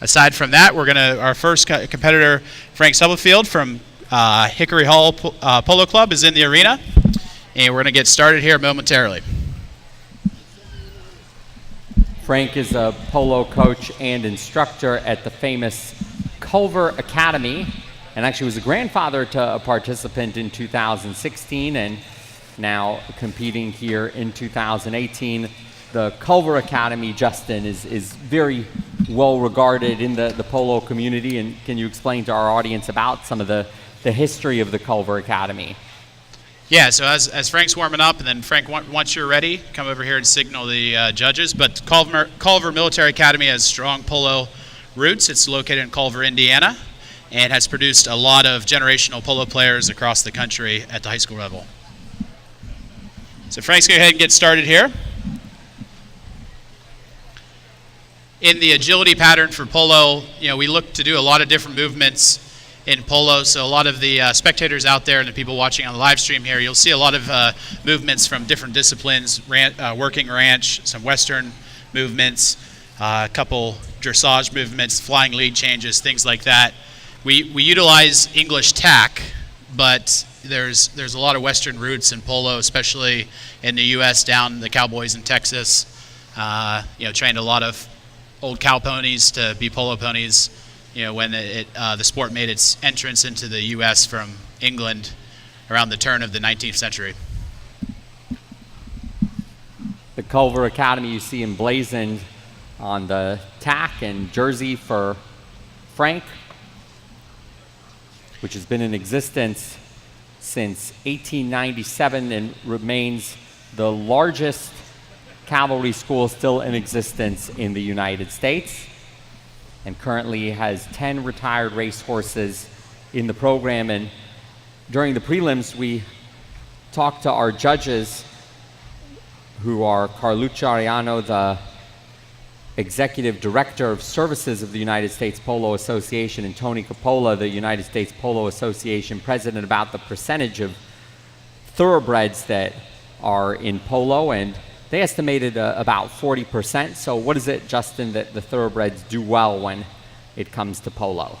Aside from that, our first competitor, Frank Stubblefield from Hickory Hall Polo Club, is in the arena, and we're going to get started here momentarily. Frank is a polo coach and instructor at the famous Culver Academy, and actually was a grandfather to a participant in 2016 and now competing here in 2018. The Culver Academy, Justin, is very well regarded in the polo community, and can you explain to our audience about some of the history of the Culver Academy? Yeah, so as Frank's warming up, and then Frank, once you're ready, come over here and signal the judges. But Culver Military Academy has strong polo roots. It's located in Culver, Indiana, and has produced a lot of generational polo players across the country at the high school level. So Frank's going to go ahead and get started here. In the agility pattern for polo, we look to do a lot of different movements in polo. So a lot of the spectators out there and the people watching on the live stream here, you'll see a lot of movements from different disciplines, working ranch, some Western movements, a couple dressage movements, flying lead changes, things like that. We utilize English tack, but there's a lot of Western roots in polo, especially in the U.S. down the Cowboys in Texas. Trained a lot of old cow ponies to be polo ponies. When the sport made its entrance into the U.S. from England around the turn of the 19th century. The Culver Academy you see emblazoned on the tack and jersey for Frank, which has been in existence since 1897 and remains the largest cavalry school still in existence in the United States, and currently has 10 retired racehorses in the program. And during the prelims, we talked to our judges, who are Carluccio Ariano, the Executive Director of Services of the United States Polo Association, and Tony Coppola, the United States Polo Association President, about the percentage of thoroughbreds that are in polo, and they estimated about 40%. So what is it, Justin, that the thoroughbreds do well when it comes to polo?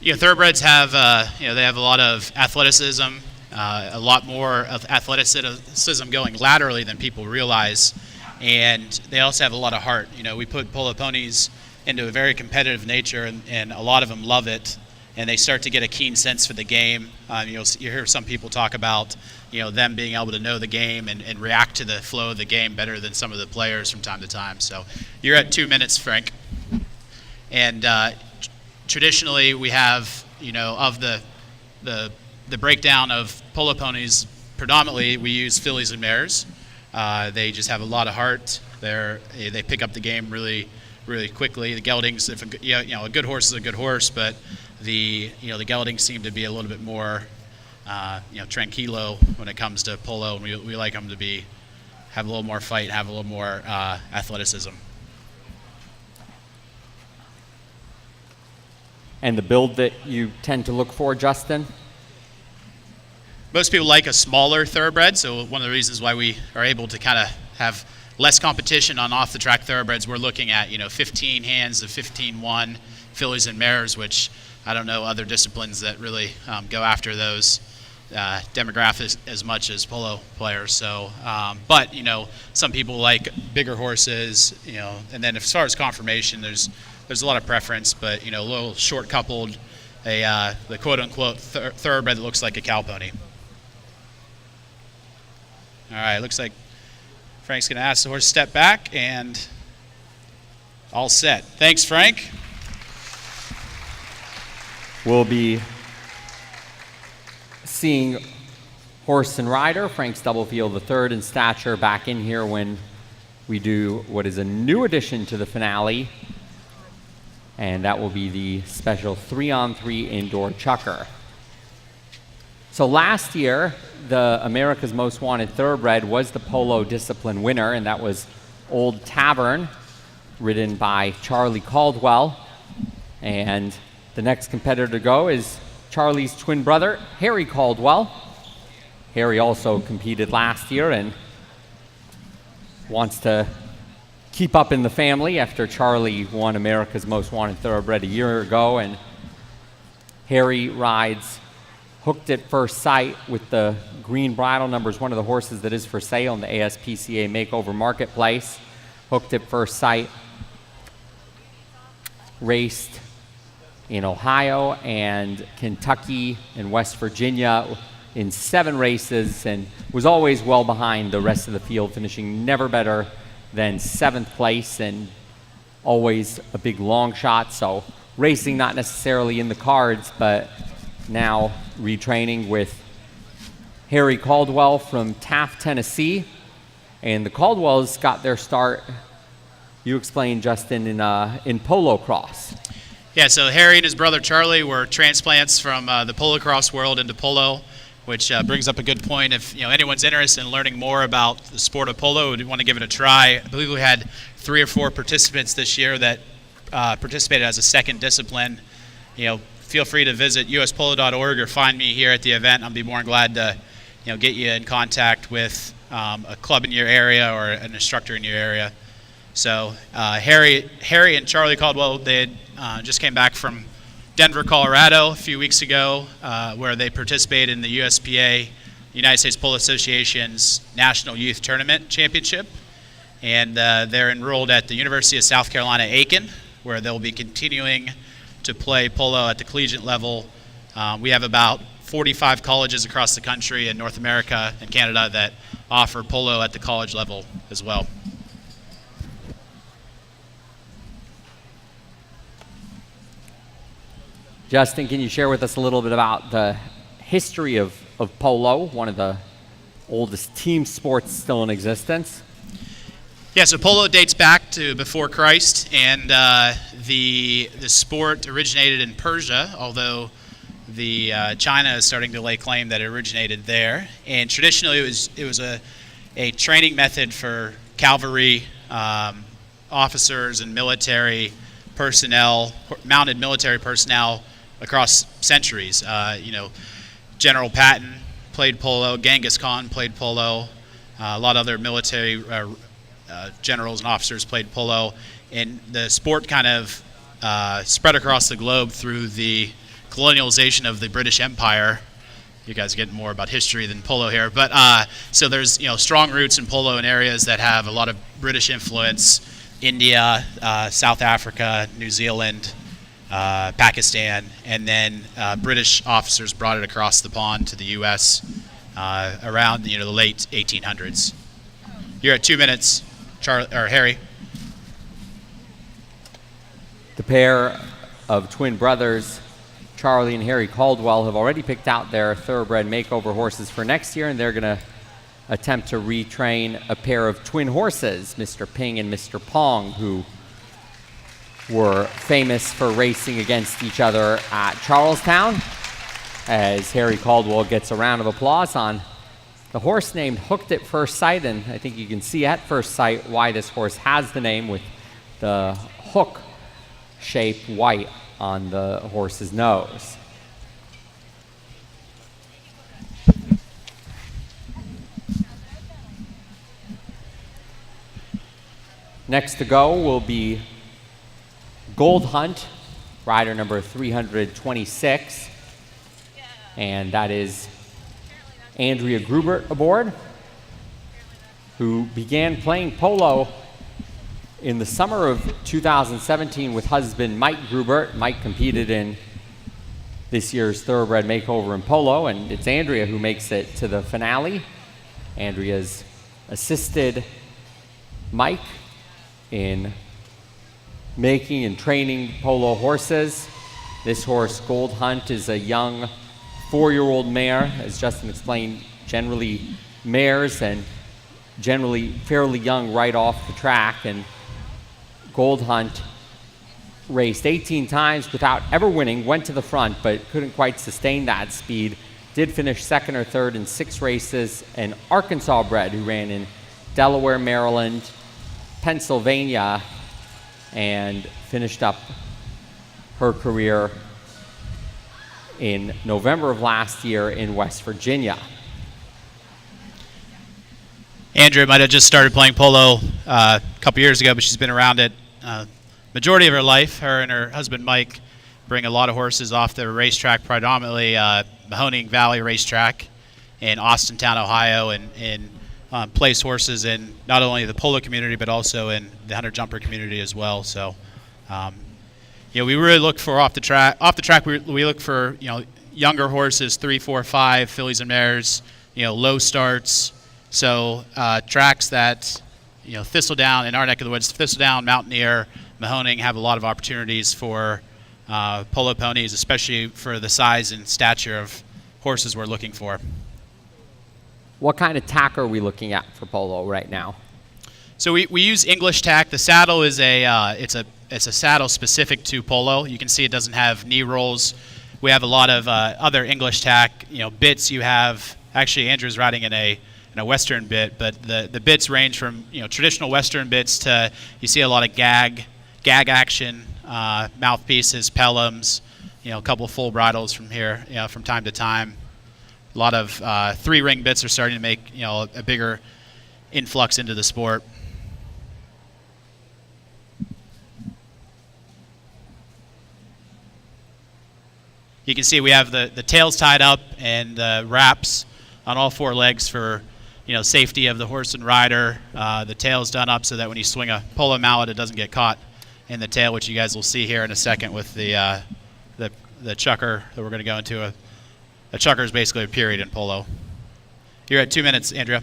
Thoroughbreds have they have a lot of athleticism, a lot more of athleticism going laterally than people realize. And they also have a lot of heart. We put polo ponies into a very competitive nature, and a lot of them love it, and they start to get a keen sense for the game. You hear some people talk about them being able to know the game and react to the flow of the game better than some of the players from time to time. So you're at 2 minutes, Frank. And traditionally we have, of the breakdown of polo ponies, predominantly we use fillies and mares. They just have a lot of heart. They pick up the game really, really quickly. The geldings, a good horse is a good horse, but the geldings seem to be a little bit more, tranquilo when it comes to polo, and we like them to have a little more fight, have a little more athleticism. And the build that you tend to look for, Justin? Most people like a smaller thoroughbred, so one of the reasons why we are able to kind of have less competition on off-the-track thoroughbreds, we're looking at 15 hands of 15-1 fillies and mares, which I don't know other disciplines that really go after those demographics as much as polo players. So, but some people like bigger horses, and then as far as conformation, there's a lot of preference, but a little short coupled, the quote-unquote thoroughbred that looks like a cow pony. All right, looks like Frank's going to ask the horse to step back, and all set. Thanks, Frank. We'll be seeing horse and rider Frank Stubblefield III in stature back in here when we do what is a new addition to the finale, and that will be the special 3-on-3 indoor chukker. So last year, the America's Most Wanted Thoroughbred was the polo discipline winner, and that was Old Tavern, ridden by Charlie Caldwell. And the next competitor to go is Charlie's twin brother, Harry Caldwell. Harry also competed last year and wants to keep up in the family after Charlie won America's Most Wanted Thoroughbred a year ago, and Harry rides Hooked at First Sight with the green bridle number, is one of the horses that is for sale in the ASPCA Makeover Marketplace. Hooked at First Sight raced in Ohio and Kentucky and West Virginia in 7 races and was always well behind the rest of the field, finishing never better than 7th place and always a big long shot. So racing not necessarily in the cards, but now retraining with Harry Caldwell from Taft, Tennessee. And the Caldwells got their start, you explained, Justin, in polo cross. Yeah, so Harry and his brother Charlie were transplants from the polo cross world into polo, which brings up a good point. If anyone's interested in learning more about the sport of polo, would want to give it a try. I believe we had 3 or 4 participants this year that participated as a second discipline. Feel free to visit uspolo.org or find me here at the event. I'll be more than glad to get you in contact with a club in your area or an instructor in your area. So Harry and Charlie Caldwell, they just came back from Denver, Colorado a few weeks ago, where they participated in the USPA, United States Polo Association's National Youth Tournament Championship. And they're enrolled at the University of South Carolina, Aiken, where they'll be continuing to play polo at the collegiate level. We have about 45 colleges across the country in North America and Canada that offer polo at the college level as well. Justin, can you share with us a little bit about the history of polo, one of the oldest team sports still in existence? Yeah, so polo dates back to before Christ, and the sport originated in Persia, although China is starting to lay claim that it originated there. And traditionally, it was a training method for cavalry officers and military personnel, mounted military personnel across centuries. General Patton played polo, Genghis Khan played polo, a lot of other military generals and officers played polo, and the sport kind of spread across the globe through the colonialization of the British Empire. You guys are getting more about history than polo here, but so there's strong roots in polo in areas that have a lot of British influence: India, South Africa, New Zealand, Pakistan, and then British officers brought it across the pond to the U.S. Around the late 1800s. You're at 2 minutes. Harry. The pair of twin brothers, Charlie and Harry Caldwell, have already picked out their Thoroughbred Makeover horses for next year, and they're going to attempt to retrain a pair of twin horses, Mr. Ping and Mr. Pong, who were famous for racing against each other at Charlestown, as Harry Caldwell gets a round of applause on the horse named Hooked at First Sight. And I think you can see at first sight why this horse has the name, with the hook shape white on the horse's nose. Next to go will be Gold Hunt, rider number 326, and that is Andrea Gruber aboard, who began playing polo in the summer of 2017 with husband Mike Gruber. Mike competed in this year's Thoroughbred Makeover in polo, and it's Andrea who makes it to the finale. Andrea's assisted Mike in making and training polo horses. This horse, Gold Hunt, is a young 4-year-old mare. As Justin explained, generally mares and generally fairly young right off the track. And Gold Hunt raced 18 times without ever winning, went to the front, but couldn't quite sustain that speed. Did finish second or third in 6 races. An Arkansas bred who ran in Delaware, Maryland, Pennsylvania, and finished up her career in November of last year in West Virginia. Andrea might have just started playing polo a couple years ago, but she's been around it majority of her life. Her and her husband Mike bring a lot of horses off the racetrack, predominantly Mahoning Valley Racetrack in Austintown, Ohio, and place horses in not only the polo community but also in the hunter jumper community as well. So, we really look for off the track. Off the track, we look for younger horses, 3, 4, 5 fillies and mares. Low starts. So tracks that Thistledown in our neck of the woods, Thistledown, Mountaineer, Mahoning have a lot of opportunities for polo ponies, especially for the size and stature of horses we're looking for. What kind of tack are we looking at for polo right now? So we use English tack. The saddle is it's a saddle specific to polo. You can see it doesn't have knee rolls. We have a lot of other English tack. Bits you have. Actually, Andrew's riding in a Western bit, but the bits range from traditional Western bits to you see a lot of gag action, mouthpieces, pellums, a couple full bridles from here, from time to time. A lot of 3-ring bits are starting to make a bigger influx into the sport. You can see we have the tails tied up and the wraps on all 4 legs for safety of the horse and rider. The tail's done up so that when you swing a polo mallet, it doesn't get caught in the tail, which you guys will see here in a second with the chucker that we're going to go into. A chucker is basically a period in polo. You're at 2 minutes, Andrea.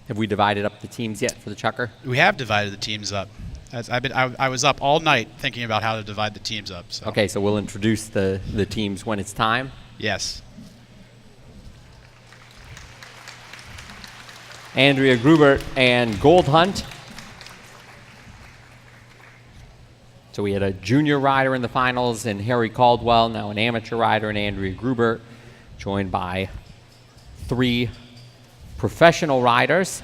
Have we divided up the teams yet for the chucker? We have divided the teams up. I was up all night thinking about how to divide the teams up. So. Okay, so we'll introduce the teams when it's time. Yes. Andrea Gruber and Gold Hunt. So we had a junior rider in the finals and Harry Caldwell, now an amateur rider, and Andrea Gruber, joined by 3 professional riders.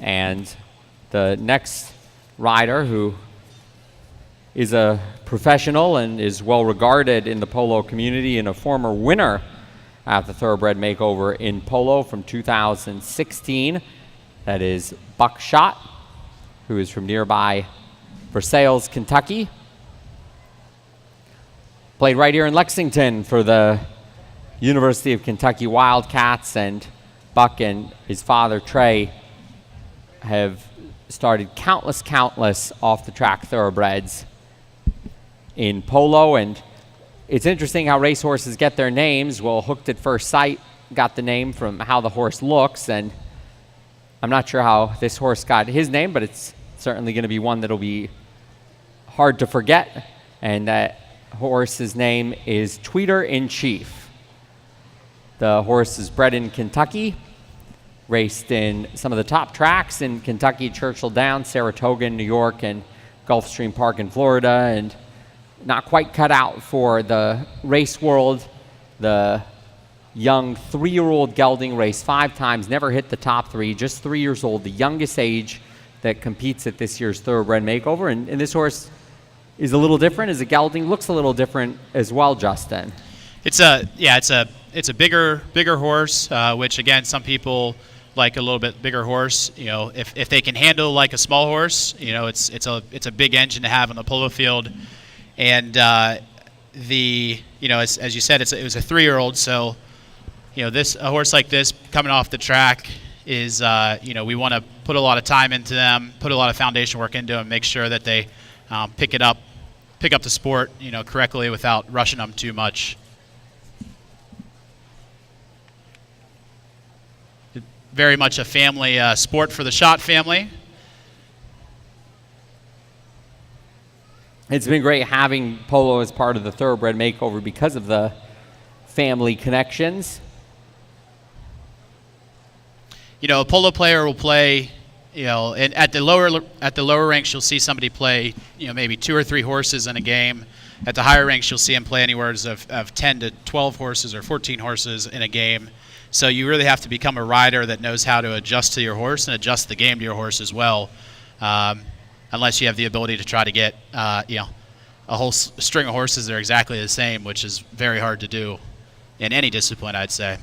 And the next rider, who is a professional and is well regarded in the polo community and a former winner at the Thoroughbred Makeover in polo from 2016. That is Buckshot, who is from nearby Versailles, Kentucky. Played right here in Lexington for the University of Kentucky Wildcats, and Buck and his father, Trey, have started countless off-the-track thoroughbreds in polo. And it's interesting how racehorses get their names. Well, Hooked at First Sight got the name from how the horse looks, and I'm not sure how this horse got his name, but it's certainly going to be one that'll be hard to forget. And that horse's name is Tweeter in Chief. The horse is bred in Kentucky, raced in some of the top tracks in Kentucky, Churchill Downs, Saratoga in New York, and Gulfstream Park in Florida, and not quite cut out for the race world. The young 3-year-old gelding raced 5 times, never hit the top 3, just 3 years old, the youngest age that competes at this year's Thoroughbred Makeover. And this horse is a little different as a gelding, looks a little different as well, Justin. It's a bigger horse, which again, some people like a little bit bigger horse. If they can handle like a small horse, it's a big engine to have on the polo field. And as you said, it was a 3-year-old. So a horse like this coming off the track is we want to put a lot of time into them, put a lot of foundation work into them, make sure that they pick up the sport correctly without rushing them too much. Very much a family sport for the Schott family. It's been great having polo as part of the Thoroughbred Makeover because of the family connections. A polo player will play, and at the lower ranks you'll see somebody play, maybe 2 or 3 horses in a game. At the higher ranks you'll see them play anywhere of 10 to 12 horses or 14 horses in a game. So you really have to become a rider that knows how to adjust to your horse and adjust the game to your horse as well. Unless you have the ability to try to get a whole string of horses that are exactly the same, which is very hard to do. in any discipline, I'd say.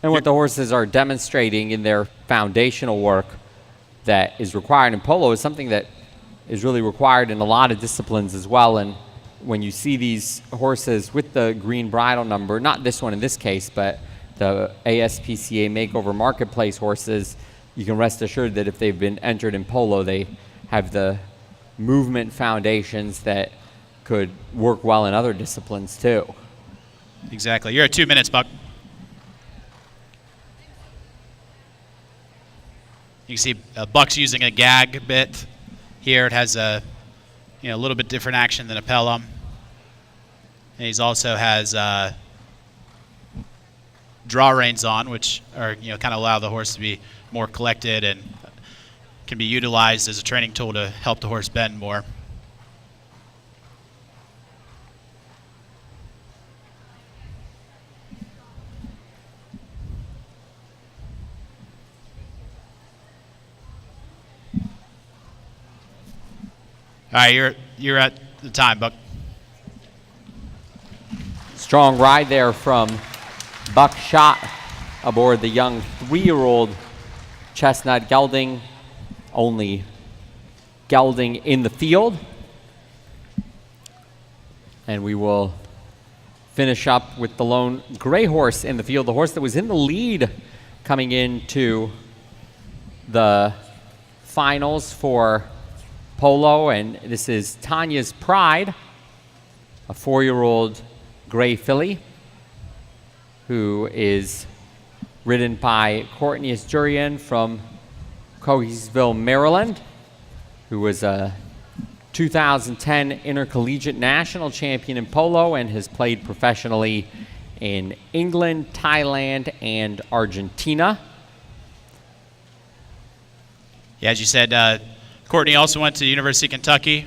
And what the horses are demonstrating in their foundational work that is required in polo is something that is really required in a lot of disciplines as well. And when you see these horses with the green bridle number, not this one in this case, but the ASPCA Makeover Marketplace horses, you can rest assured that if they've been entered in polo, they have the movement foundations that could work well in other disciplines too. Exactly. You're at 2 minutes, Buck. You can see Buck's using a gag bit. Here it has a little bit different action than a Pelham. And he's also has draw reins on, which are kind of allow the horse to be more collected and can be utilized as a training tool to help the horse bend more. All right, you're at the time, Buck. Strong ride there from Buckshot aboard the young 3-year-old Chestnut gelding, only gelding in the field. And we will finish up with the lone gray horse in the field, the horse that was in the lead coming into the finals for polo, and this is Tanya's Pride, a 4-year-old gray filly who is ridden by Courtney Asturian from Cohesville, Maryland, who was a 2010 intercollegiate national champion in polo and has played professionally in England, Thailand, and Argentina. Yeah, as you said, Courtney also went to the University of Kentucky.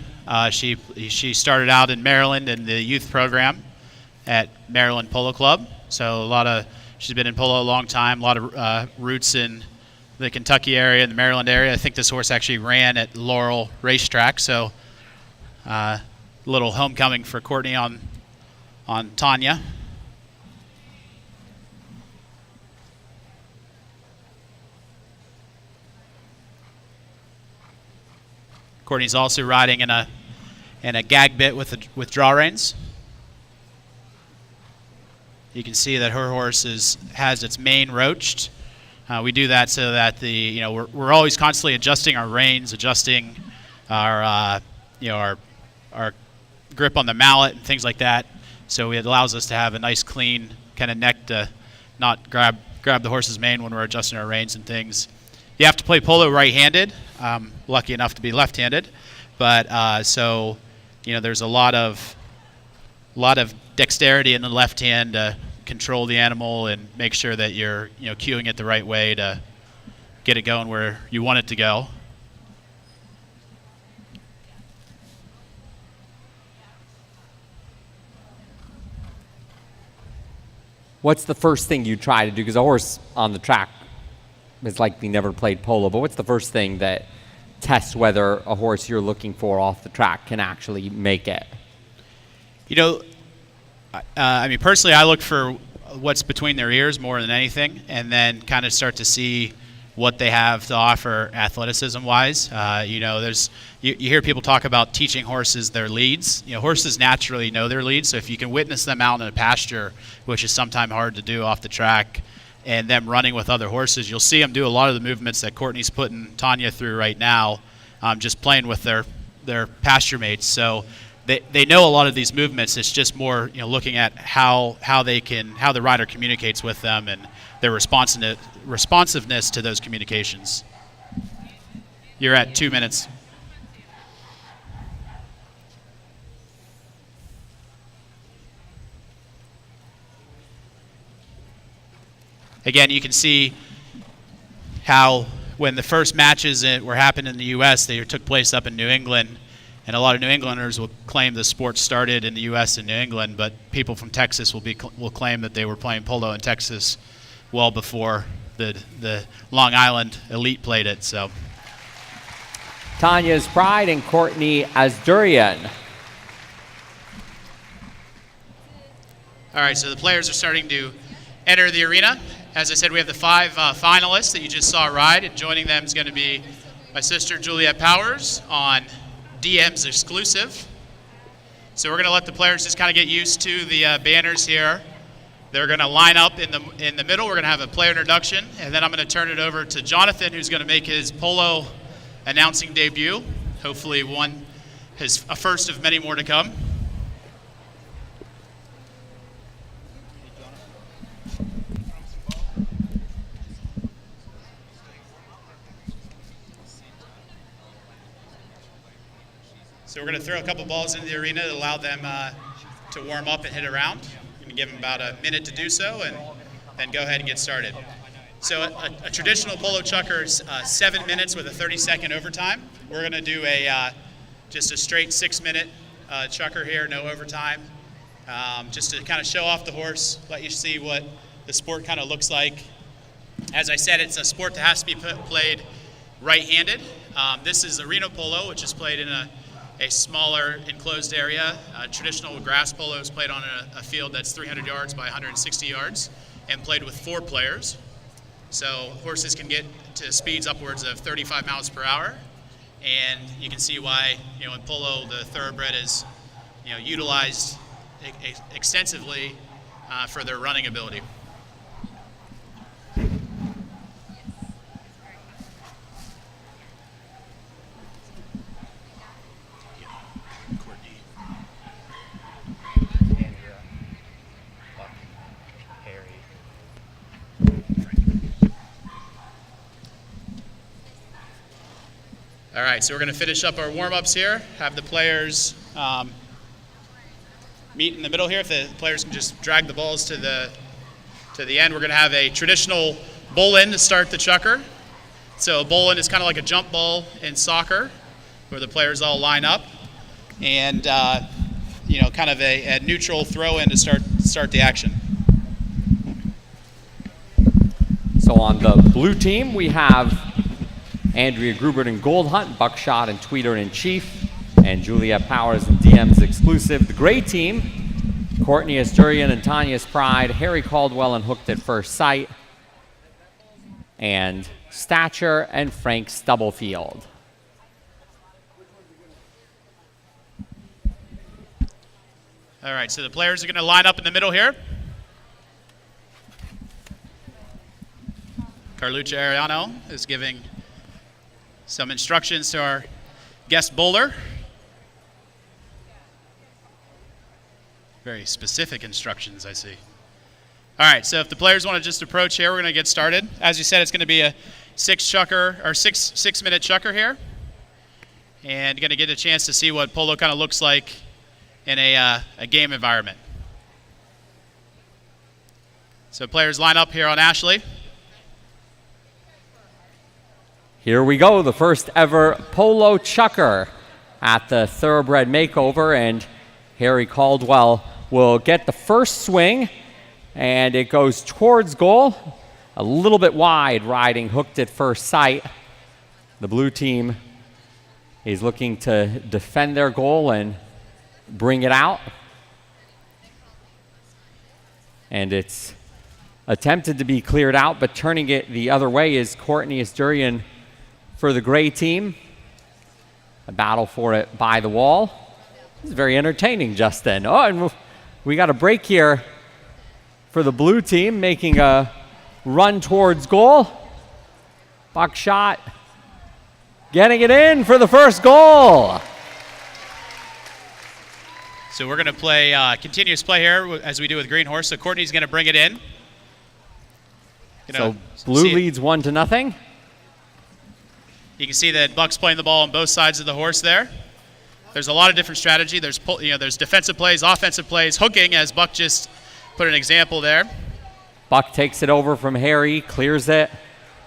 She started out in Maryland in the youth program at Maryland Polo Club. So she's been in polo a long time, a lot of roots in the Kentucky area and the Maryland area. I think this horse actually ran at Laurel Racetrack, so a little homecoming for Courtney on Tanya. Courtney's also riding in a gag bit with draw reins. You can see that her horse has its mane roached. We do that so that we're always constantly adjusting our reins, adjusting our grip on the mallet and things like that. So it allows us to have a nice clean kind of neck to not grab the horse's mane when we're adjusting our reins and things. You have to play polo right-handed. I'm lucky enough to be left-handed, but there's a lot of dexterity in the left hand to control the animal and make sure that you're cueing it the right way to get it going where you want it to go. What's the first thing you try to do? Because a horse on the track has likely never played polo, but what's the first thing that tests whether a horse you're looking for off the track can actually make it? Personally, I look for what's between their ears more than anything, and then kind of start to see what they have to offer athleticism-wise. You hear people talk about teaching horses their leads. Horses naturally know their leads, so if you can witness them out in a pasture, which is sometimes hard to do off the track, and them running with other horses, you'll see them do a lot of the movements that Courtney's putting Tanya through right now, just playing with their pasture mates. So they know a lot of these movements. It's just more looking at how the rider communicates with them and their responsiveness to those communications. You're at 2 minutes. Again, you can see how when the first matches were happening in the U.S., they took place up in New England, and a lot of New Englanders will claim the sport started in the U.S. and New England, but people from Texas will claim that they were playing polo in Texas well before the Long Island elite played it. So Tanya's Pride and Courtney Asturian. All right, so the players are starting to enter the arena. As I said, we have the 5 finalists that you just saw ride, and joining them is going to be my sister Juliet Powers on DM's exclusive. So we're going to let the players just kind of get used to the banners here. They're going to line up in the middle. We're going to have a player introduction, and then I'm going to turn it over to Jonathan, who's going to make his Polo announcing debut. Hopefully a first of many more to come. So we're going to throw a couple balls into the arena to allow them to warm up and hit around. We're going to give them about a minute to do so, and then go ahead and get started. So a traditional polo chukker is 7 minutes with a 30-second overtime. We're going to do just a straight 6-minute chukker here, no overtime, just to kind of show off the horse, let you see what the sport kind of looks like. As I said, it's a sport that has to be played right-handed. This is arena polo, which is played in a smaller enclosed area. Traditional grass polo is played on a field that's 300 yards by 160 yards and played with 4 players. So horses can get to speeds upwards of 35 miles per hour. And you can see why, in polo, the thoroughbred is, utilized extensively for their running ability. All right, so we're going to finish up our warm-ups here, have the players meet in the middle here. If the players can just drag the balls to the end, we're going to have a traditional bowl-in to start the chukker. So a bowl-in is kind of like a jump ball in soccer, where the players all line up, and kind of a neutral throw-in to start the action. So on the blue team, we have Andrea Gruber in Gold Hunt, Buckshot and Tweeter in Chief, and Juliet Powers in DM's exclusive. The gray team, Courtney Asturian and Tanya's Pride, Harry Caldwell and Hooked at First Sight, and Stature and Frank Stubblefield. All right, so the players are going to line up in the middle here. Carluccia Ariano is giving some instructions to our guest bowler. Very specific instructions, I see. All right, so if the players want to just approach here, we're going to get started. As you said, it's going to be a 6-minute chukker here. And going to get a chance to see what polo kind of looks like in a game environment. So players line up here on Ashley. Here we go, the first ever polo chukker at the Thoroughbred Makeover, and Harry Caldwell will get the first swing, and it goes towards goal, a little bit wide, riding Hooked at First Sight. The blue team is looking to defend their goal and bring it out. And it's attempted to be cleared out, but turning it the other way is Courtney Asturian for the gray team. A battle for it by the wall. This is very entertaining, Justin. Oh, and we got a break here for the blue team, making a run towards goal. Buckshot getting it in for the first goal. So we're going to play continuous play here as we do with Green Horse. So Courtney's going to bring it in. So blue leads 1-0. You can see that Buck's playing the ball on both sides of the horse there. There's a lot of different strategy. There's defensive plays, offensive plays, hooking, as Buck just put an example there. Buck takes it over from Harry, clears it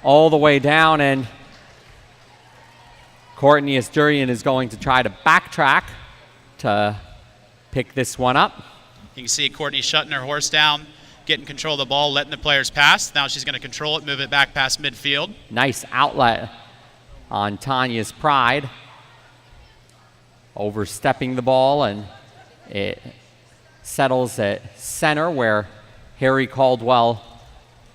all the way down, and Courtney Asturian is going to try to backtrack to pick this one up. You can see Courtney shutting her horse down, getting control of the ball, letting the players pass. Now she's going to control it, move it back past midfield. Nice outlet on Tanya's Pride, overstepping the ball, and it settles at center, where Harry Caldwell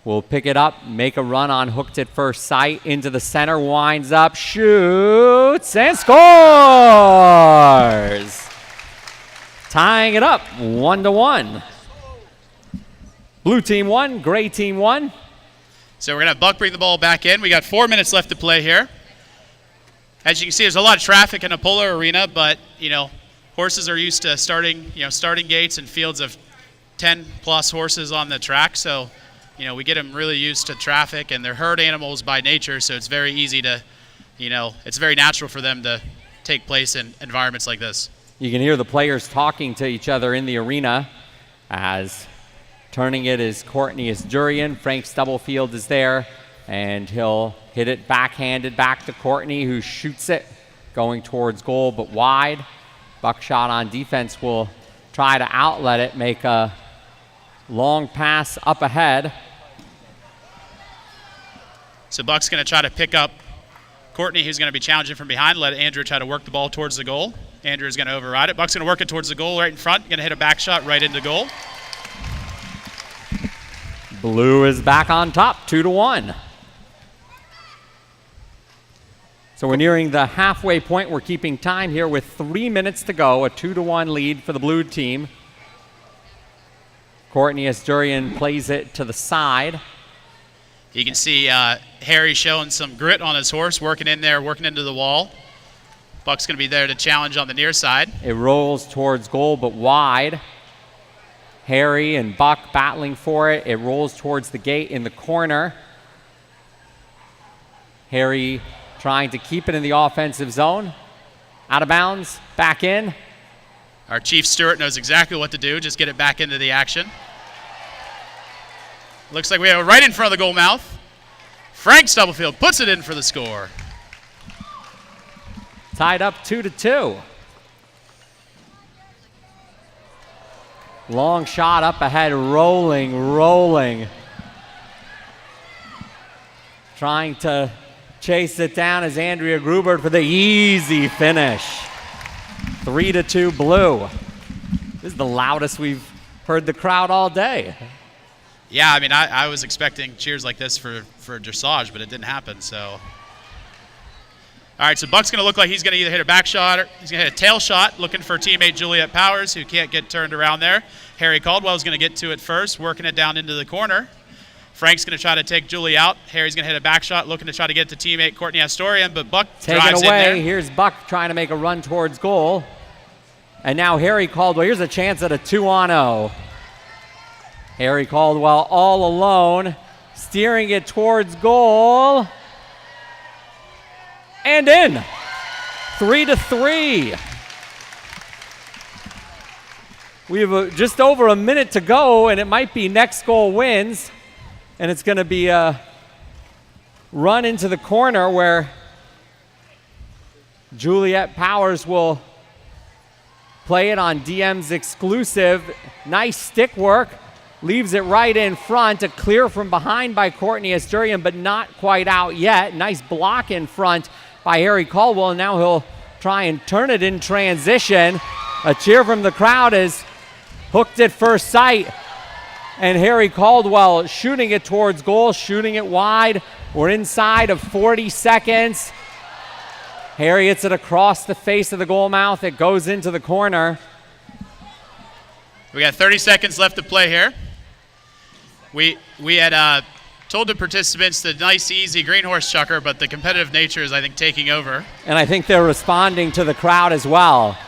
will pick it up, make a run on Hooked at First Sight, into the center, winds up, shoots, and scores! Tying it up, 1-1. Blue team 1, gray team 1. So we're going to have Buck bring the ball back in. We got 4 minutes left to play here. As you can see, there's a lot of traffic in a polo arena, but, horses are used to starting gates and fields of 10-plus horses on the track. So, we get them really used to traffic, and they're herd animals by nature, so it's very easy to, it's very natural for them to take place in environments like this. You can hear the players talking to each other in the arena. As turning it is Courtney Asturian. Frank Stubblefield is there, and he'll hit it backhanded back to Courtney, who shoots it going towards goal but wide. Buckshot on defense will try to outlet it, make a long pass up ahead. So Buck's going to try to pick up Courtney, who's going to be challenging from behind, let Andrew try to work the ball towards the goal. Andrew's going to override it. Buck's going to work it towards the goal right in front, going to hit a back shot right into goal. Blue is back on top, 2-1. So we're nearing the halfway point. We're keeping time here with 3 minutes to go, a 2-1 lead for the blue team. Courtney Asturian plays it to the side. You can see Harry showing some grit on his horse, working in there, working into the wall. Buck's going to be there to challenge on the near side. It rolls towards goal, but wide. Harry and Buck battling for it. It rolls towards the gate in the corner. Harry trying to keep it in the offensive zone. Out of bounds, back in. Our Chief Stewart knows exactly what to do, just get it back into the action. Looks like we have it right in front of the goal mouth. Frank Stubblefield puts it in for the score. Tied up 2-2. Long shot up ahead, rolling. Trying to chase it down as Andrea Gruber for the easy finish. 3-2 blue. This is the loudest we've heard the crowd all day. Yeah, I mean, I was expecting cheers like this for dressage, but it didn't happen, so. All right, so Buck's going to look like he's going to either hit a back shot or he's going to hit a tail shot, looking for teammate Juliet Powers, who can't get turned around there. Harry Caldwell's going to get to it first, working it down into the corner. Frank's going to try to take Julie out. Harry's going to hit a back shot, looking to try to get to teammate Courtney Asturian, but Buck drives in there. Taken away. Here's Buck trying to make a run towards goal. And now Harry Caldwell. Here's a chance at a 2-on-0. Harry Caldwell all alone, steering it towards goal. And in. 3-3. We have just over a minute to go, and it might be next goal wins. And it's going to be a run into the corner where Juliet Powers will play it on DM's exclusive. Nice stick work. Leaves it right in front. A clear from behind by Courtney Asturian, but not quite out yet. Nice block in front by Harry Caldwell. And now he'll try and turn it in transition. A cheer from the crowd is Hooked at First Sight. And Harry Caldwell shooting it towards goal, shooting it wide. We're inside of 40 seconds. Harry hits it across the face of the goal mouth. It goes into the corner. We got 30 seconds left to play here. We had told the participants the nice, easy green horse chucker, but the competitive nature is, I think, taking over. And I think they're responding to the crowd as well.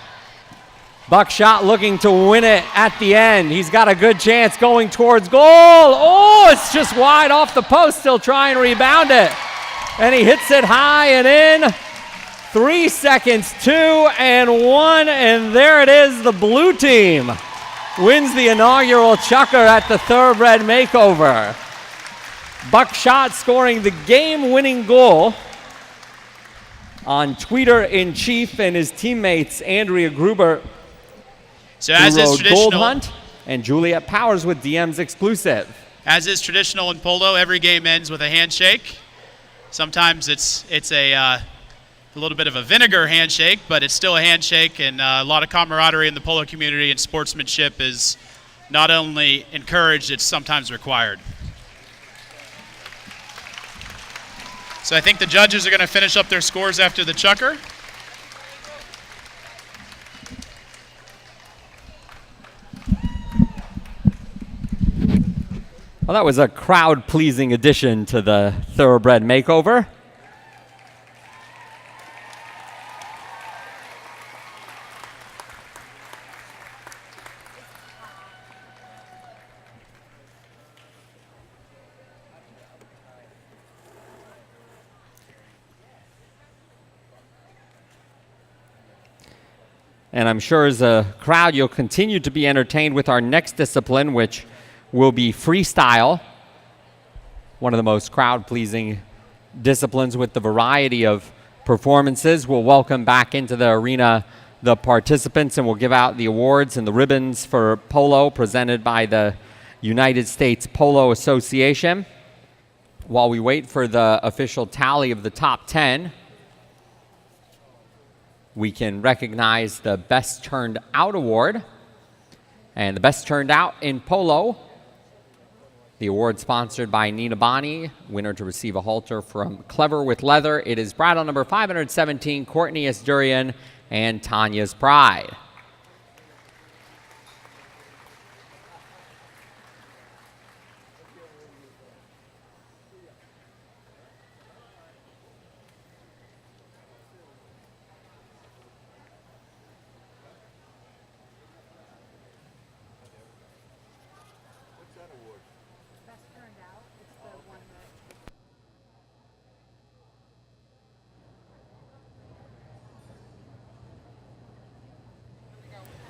Buckshot looking to win it at the end. He's got a good chance going towards goal. Oh, it's just wide off the post. He'll try and rebound it. And he hits it high and in. 3 seconds, 2 and 1. And there it is. The blue team wins the inaugural chucker at the Thoroughbred Makeover. Buckshot scoring the game-winning goal on Tweeter-in-Chief and his teammates Andrea Gruber, so as is traditional, Gold Hunt, and Juliet Powers with DM's exclusive. As is traditional in polo, every game ends with a handshake. Sometimes it's a a little bit of a vinegar handshake, but it's still a handshake, and a lot of camaraderie in the polo community, and sportsmanship is not only encouraged, it's sometimes required. So I think the judges are going to finish up their scores after the chukker. Well, that was a crowd-pleasing addition to the Thoroughbred Makeover. And I'm sure as a crowd, you'll continue to be entertained with our next discipline, which will be freestyle, one of the most crowd-pleasing disciplines with the variety of performances. We'll welcome back into the arena the participants, and we'll give out the awards and the ribbons for polo presented by the United States Polo Association. While we wait for the official tally of the top 10, we can recognize the Best Turned Out Award. And the Best Turned Out in Polo, the award sponsored by Nina Bonney, winner to receive a halter from Clever with Leather. It is bridle number 517, Courtney Asturian, and Tanya's Pride.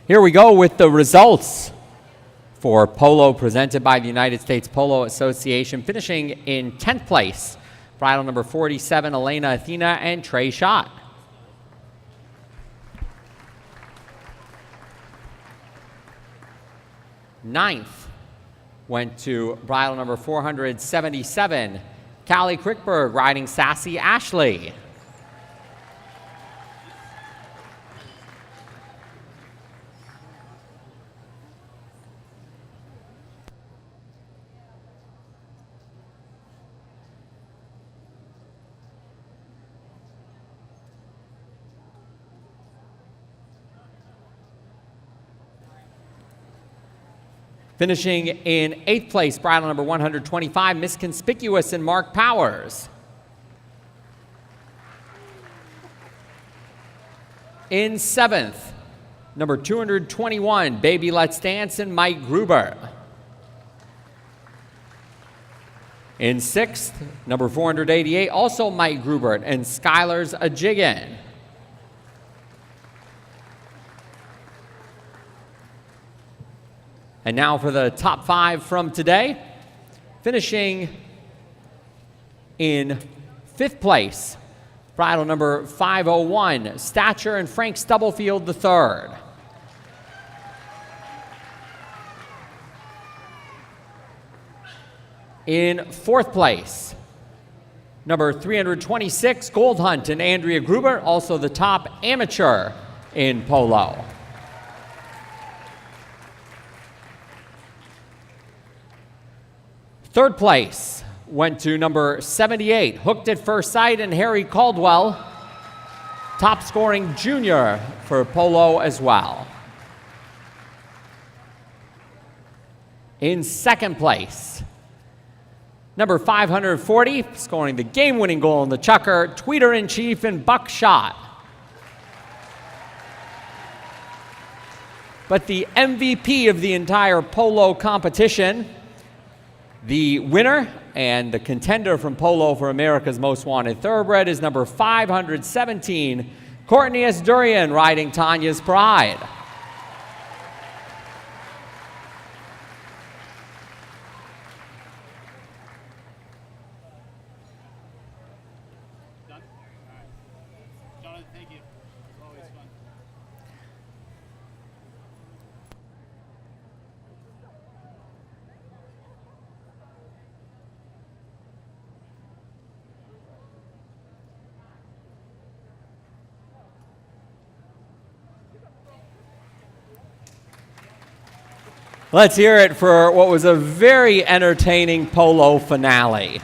Here we go with the results for polo presented by the United States Polo Association. Finishing in 10th place, bridle number 47, Elena Athena and Trey Schott. 9th went to bridle number 477, Callie Crickberg riding Sassy Ashley. Finishing in 8th place, bridle number 125, Miss Conspicuous and Mark Powers. In 7th, number 221, Baby Let's Dance and Mike Gruber. In 6th, number 488, also Mike Gruber and Skylar's a Jiggin. And now for the top 5 from today. Finishing in 5th place, bridle number 501, Stature and Frank Stubblefield III. In 4th place, number 326, Gold Hunt and Andrea Gruber, also the top amateur in polo. Third place went to number 78, Hooked at First Sight and Harry Caldwell, top scoring junior for polo as well. In 2nd place, number 540, scoring the game-winning goal in the chukker, Tweeter-in-Chief and Buckshot. But the MVP of the entire polo competition, the winner and the contender from Polo for America's Most Wanted Thoroughbred, is number 517, Courtney Asturian riding Tanya's Pride. Let's hear it for what was a very entertaining polo finale.